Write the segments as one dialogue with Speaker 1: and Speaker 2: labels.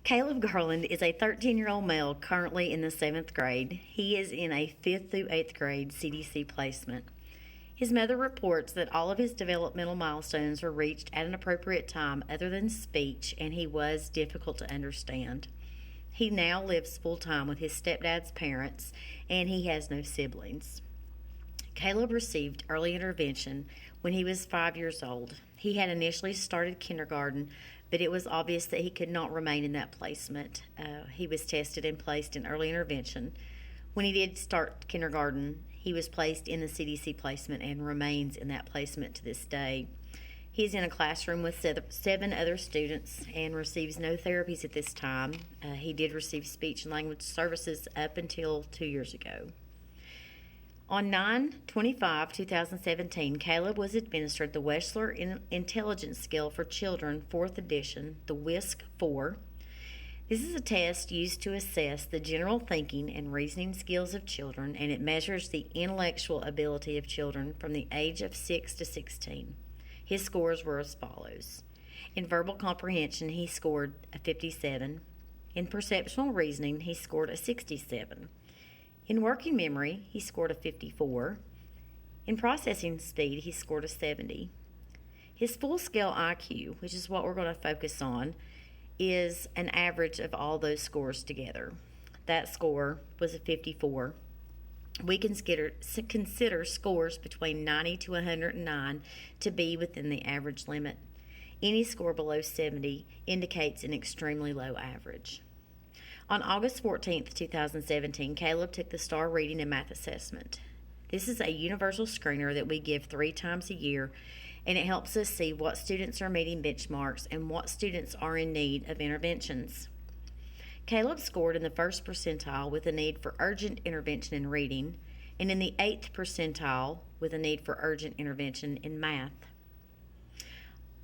Speaker 1: Caleb Garland is a 13-year-old male currently in the 7th grade. He is in a 5th through 8th grade CDC placement. His mother reports that all of his developmental milestones were reached at an appropriate time other than speech, and he was difficult to understand. He now lives full-time with his stepdad's parents, and he has no siblings. Caleb received early intervention when he was 5 years old. He had initially started kindergarten, but it was obvious that he could not remain in that placement. He was tested and placed in early intervention. When he did start kindergarten, he was placed in the CDC placement and remains in that placement to this day. He's in a classroom with 7 other students and receives no therapies at this time. He did receive speech and language services up until 2 years ago. On 9/25/2017, Caleb was administered the Wechsler Intelligence Scale for Children, 4th edition, the WISC-4. This is a test used to assess the general thinking and reasoning skills of children, and it measures the intellectual ability of children from the age of 6 to 16. His scores were as follows. In verbal comprehension, he scored a 57. In perceptual reasoning, he scored a 67. In working memory, he scored a 54. In processing speed, he scored a 70. His full scale IQ, which is what we're going to focus on, is an average of all those scores together. That score was a 54. We consider scores between 90 to 109 to be within the average limit. Any score below 70 indicates an extremely low average. On August 14th, 2017, Caleb took the STAR Reading and Math Assessment. This is a universal screener that we give 3 times a year, and it helps us see what students are meeting benchmarks and what students are in need of interventions. Caleb scored in the 1st percentile with a need for urgent intervention in reading, and in the 8th percentile with a need for urgent intervention in math.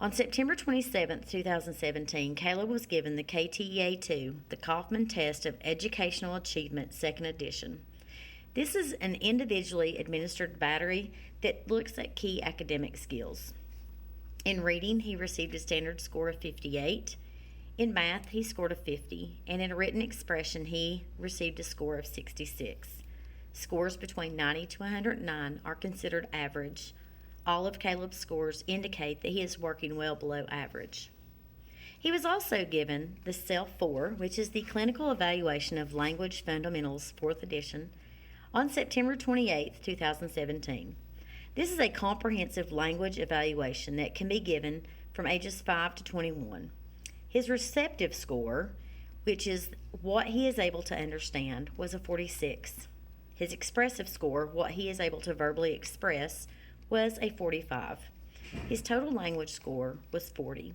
Speaker 1: On September 27, 2017, Caleb was given the KTEA-2, the Kaufman Test of Educational Achievement, 2nd edition. This is an individually administered battery that looks at key academic skills. In reading, he received a standard score of 58. In math, he scored a 50, and in written expression, he received a score of 66. Scores between 90 to 109 are considered average. All of Caleb's scores indicate that he is working well below average. He was also given the CEL-4, which is the Clinical Evaluation of Language Fundamentals, 4th edition, on September 28, 2017. This is a comprehensive language evaluation that can be given from ages 5 to 21. His receptive score, which is what he is able to understand, was a 46. His expressive score, what he is able to verbally express, was a 45. His total language score was 40.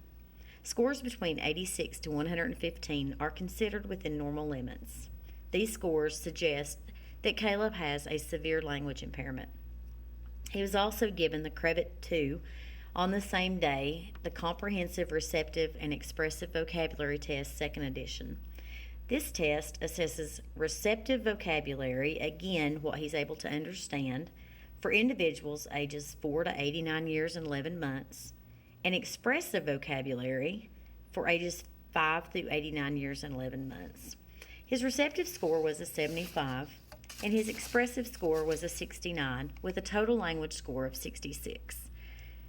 Speaker 1: Scores between 86 to 115 are considered within normal limits. These scores suggest that Caleb has a severe language impairment. He was also given the CREVIT-2 on the same day, the Comprehensive Receptive and Expressive Vocabulary Test, 2nd edition. This test assesses receptive vocabulary, again, what he's able to understand, for individuals ages 4 to 89 years and 11 months, and expressive vocabulary for ages 5 through 89 years and 11 months. His receptive score was a 75, and his expressive score was a 69, with a total language score of 66.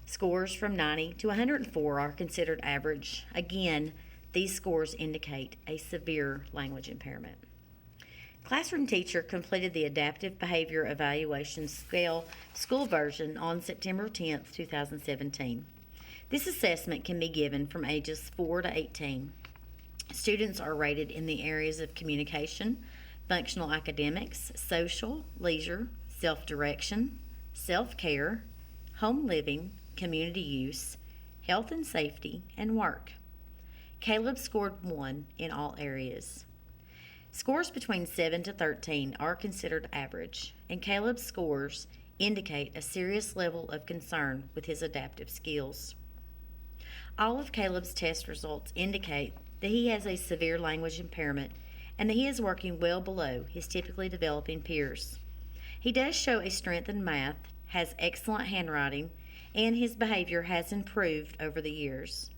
Speaker 1: Scores from 90 to 104 are considered average. Again, these scores indicate a severe language impairment. Classroom teacher completed the Adaptive Behavior Evaluation Scale school version on September 10, 2017. This assessment can be given from ages 4 to 18. Students are rated in the areas of communication, functional academics, social, leisure, self-direction, self-care, home living, community use, health and safety, and work. Caleb scored 1 in all areas. Scores between 7 to 13 are considered average, and Caleb's scores indicate a serious level of concern with his adaptive skills. All of Caleb's test results indicate that he has a severe language impairment and that he is working well below his typically developing peers. He does show a strength in math, has excellent handwriting, and his behavior has improved over the years.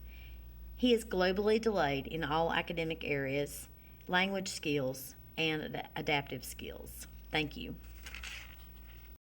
Speaker 1: He is globally delayed in all academic areas, language skills, and adaptive skills. Thank you.